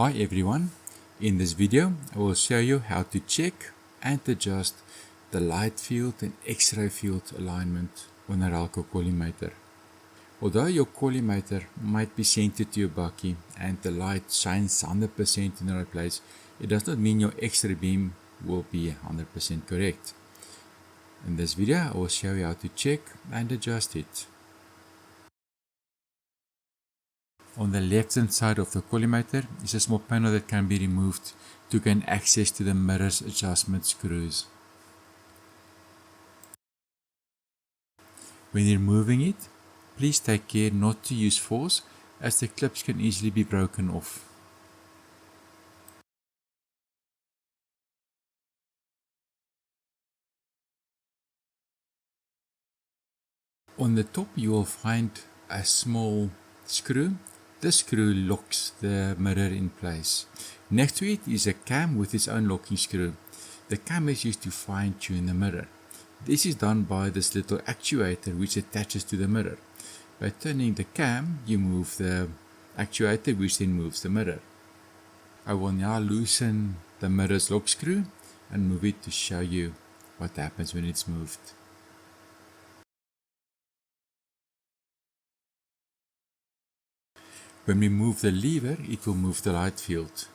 Hi everyone, in this video I will show you how to check and adjust the light field and X-ray field alignment on a Ralco collimator. Although your collimator might be centered to your bucky and the light shines 100% in the right place, it does not mean your X-ray beam will be 100% correct. In this video I will show you how to check and adjust it. On the left hand side of the collimator is a small panel that can be removed to gain access to the mirror's adjustment screws. When removing it, please take care not to use force as the clips can easily be broken off. On the top you will find a small screw. This screw locks the mirror in place. Next to it is a cam with its own locking screw. The cam is used to fine tune the mirror. This is done by this little actuator which attaches to the mirror. By turning the cam, you move the actuator which then moves the mirror. I will now loosen the mirror's lock screw and move it to show you what happens when it's moved. When we move the lever, it will move the light field.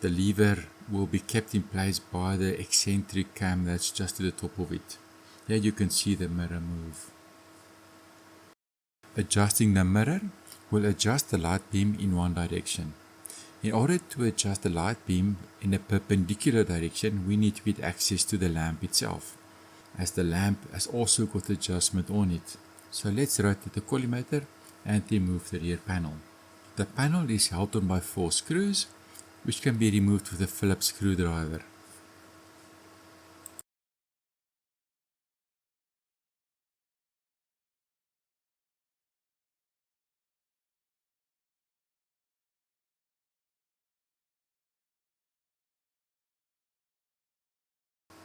The lever will be kept in place by the eccentric cam that's just to the top of it. Here you can see the mirror move. Adjusting the mirror will adjust the light beam in one direction. In order to adjust the light beam in a perpendicular direction, we need to get access to the lamp itself, as the lamp has also got adjustment on it. So let's rotate the collimator and remove the rear panel. The panel is held on by 4 screws, which can be removed with a Phillips screwdriver.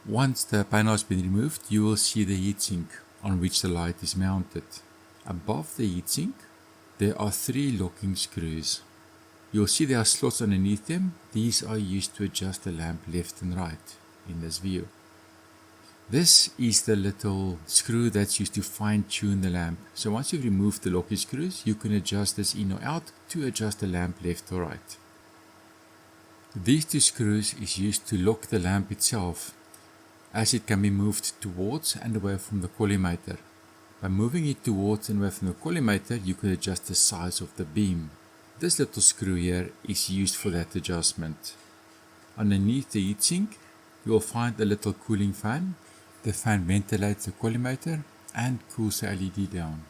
Once the panel has been removed, you will see the heatsink on which the light is mounted. Above the heatsink, there are 3 locking screws. You'll see there are slots underneath them. These are used to adjust the lamp left and right in this view. This is the little screw that's used to fine tune the lamp. So once you've removed the locking screws, you can adjust this in or out to adjust the lamp left or right. These 2 screws is used to lock the lamp itself, as it can be moved towards and away from the collimator. By moving it towards and away from the collimator, you can adjust the size of the beam. This little screw here is used for that adjustment. Underneath the heatsink, you will find a little cooling fan. The fan ventilates the collimator and cools the LED down.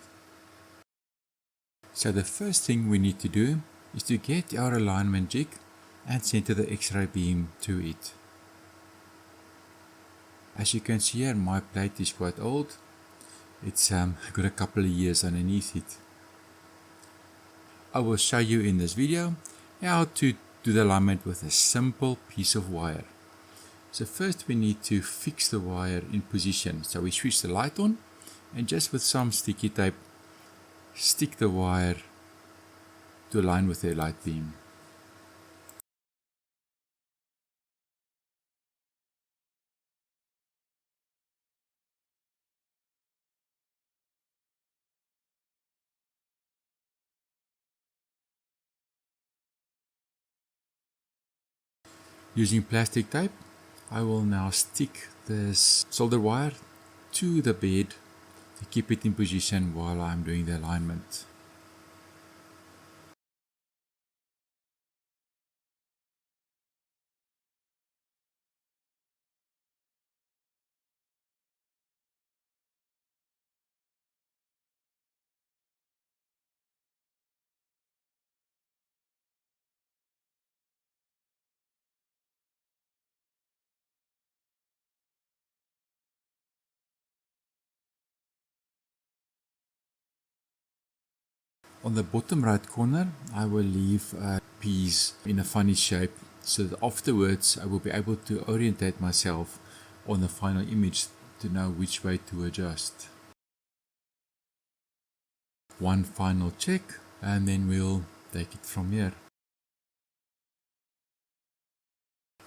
So the first thing we need to do is to get our alignment jig and center the X-ray beam to it. As you can see here, my plate is quite old. It's got a couple of years underneath it. I will show you in this video how to do the alignment with a simple piece of wire. So first we need to fix the wire in position. So we switch the light on and just with some sticky tape stick the wire to align with the light beam. Using plastic tape, I will now stick this solder wire to the bed to keep it in position while I'm doing the alignment. On the bottom right corner, I will leave a piece in a funny shape so that afterwards I will be able to orientate myself on the final image to know which way to adjust. One final check and then we'll take it from here.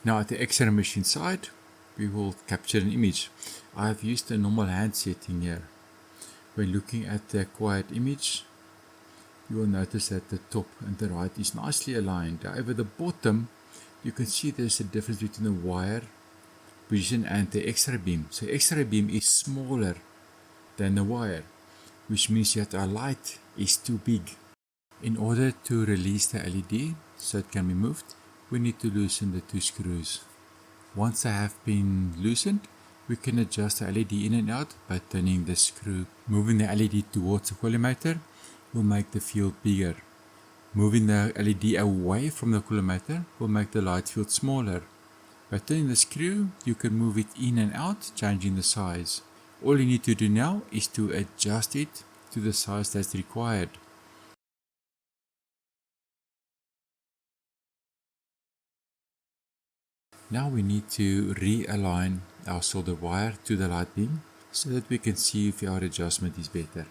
Now at the X-ray machine side, we will capture an image. I have used a normal hand setting here. When looking at the acquired image, you will notice that the top and the right is nicely aligned. However, the bottom, you can see there's a difference between the wire position and the X-ray beam. So X-ray beam is smaller than the wire, which means that our light is too big. In order to release the LED so it can be moved, we need to loosen the two screws. Once they have been loosened, we can adjust the LED in and out by turning the screw. Moving the LED towards the collimator will make the field bigger. Moving the LED away from the collimator will make the light field smaller. By turning the screw, you can move it in and out, changing the size. All you need to do now is to adjust it to the size that's required. Now we need to realign our solder wire to the light beam so that we can see if our adjustment is better.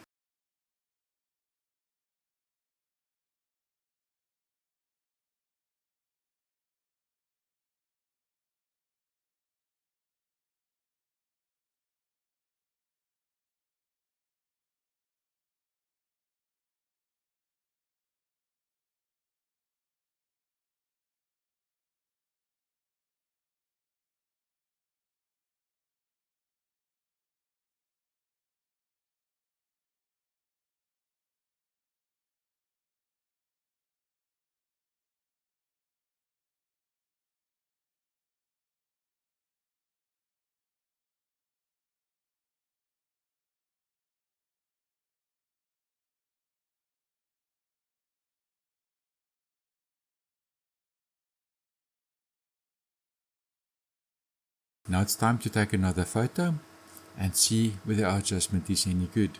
Now it's time to take another photo and see whether our adjustment is any good.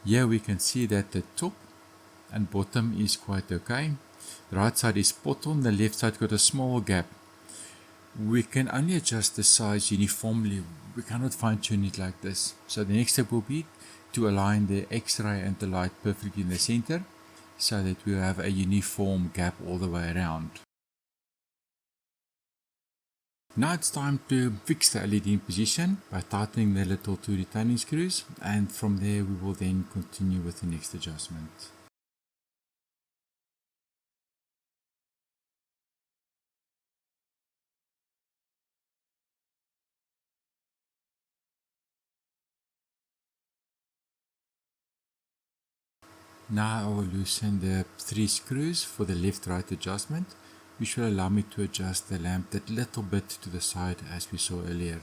Here we can see that the top and bottom is quite okay. The right side is spot on, the left side got a small gap. We can only adjust the size uniformly, we cannot fine tune it like this. So the next step will be to align the X-ray and the light perfectly in the center so that we have a uniform gap all the way around. Now it's time to fix the LED in position by tightening the little two retaining screws, and from there we will then continue with the next adjustment. Now I will loosen the 3 screws for the left-right adjustment, which will allow me to adjust the lamp that little bit to the side as we saw earlier.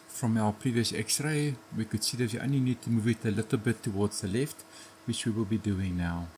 From our previous X-ray, we could see that we only need to move it a little bit towards the left, which we will be doing now.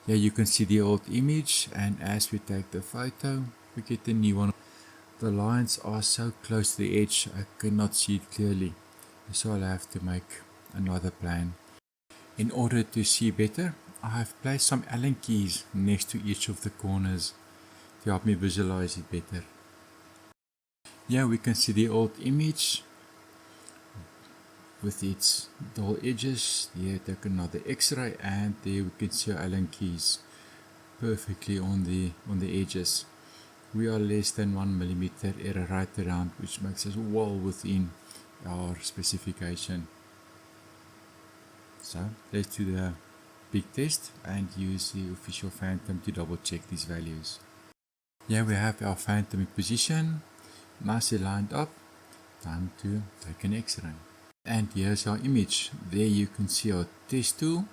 Here you can see the old image, and as we take the photo, we get the new one. The lines are so close to the edge, I cannot see it clearly, so I'll have to make another plan. In order to see better, I have placed some Allen keys next to each of the corners to help me visualize it better. Here we can see the old image with its dull edges. Here take another X-ray, and there we can see our Allen keys perfectly on the edges. We are less than 1 millimeter error right around, which makes us well within our specification. So let's do the big test and use the official phantom to double check these values. Here we have our phantom in position, nicely lined up. Time to take an X-ray. And here's our image. There you can see our test tool,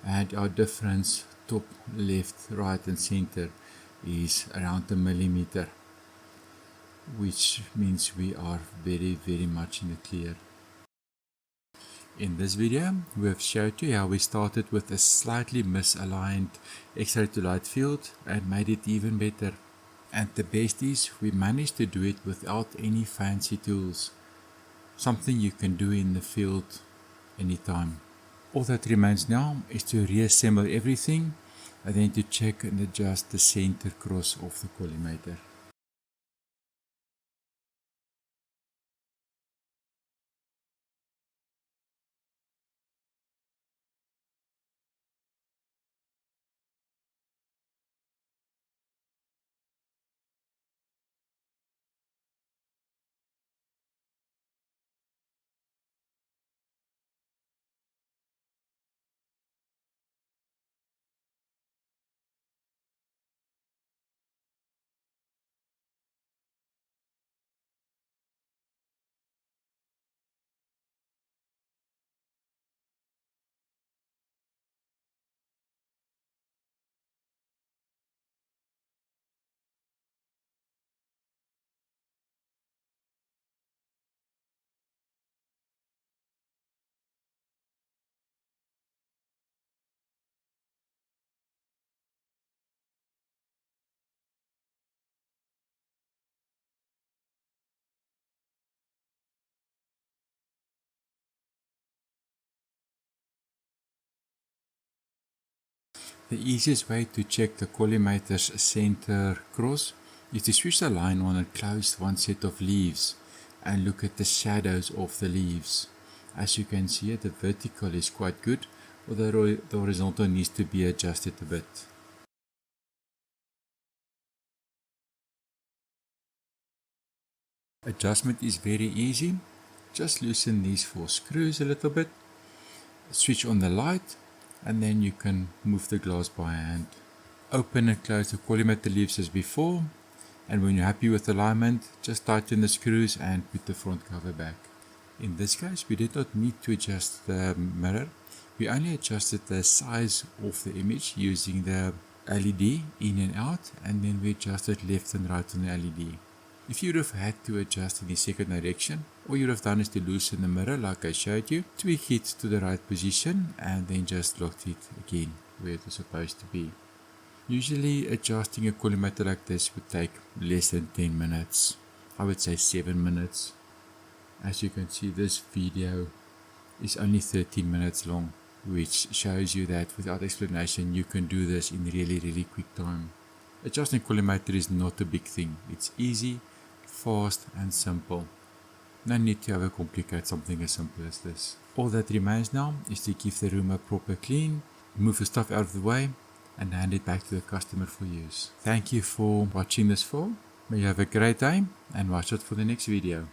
and our difference top, left, right and center is around 1 millimeter. which means we are very much in the clear. In this video, we have showed you how we started with a slightly misaligned X-ray to light field and made it even better. And the best is, we managed to do it without any fancy tools. Something you can do in the field anytime. All that remains now is to reassemble everything and then to check and adjust the center cross of the collimator. The easiest way to check the collimator's center cross is to switch the line on and close one set of leaves and look at the shadows of the leaves. As you can see, the vertical is quite good, although the horizontal needs to be adjusted a bit. Adjustment is very easy. Just loosen these 4 screws a little bit, switch on the light, and then you can move the glass by hand. Open and close the collimator leaves as before, and when you're happy with the alignment, just tighten the screws and put the front cover back. In this case, we did not need to adjust the mirror. We only adjusted the size of the image using the LED in and out, and then we adjusted left and right on the LED. If you would have had to adjust in the second direction, all you would have done is to loosen the mirror like I showed you, tweak it to the right position, and then just lock it again where it was supposed to be. Usually adjusting a collimator like this would take less than 10 minutes. I would say 7 minutes. As you can see, this video is only 13 minutes long, which shows you that without explanation you can do this in really quick time. Adjusting collimator is not a big thing. It's easy, fast and simple. No need to overcomplicate something as simple as this. All that remains now is to give the room a proper clean, move the stuff out of the way, and hand it back to the customer for use. Thank you for watching this far. May you have a great day and watch out for the next video.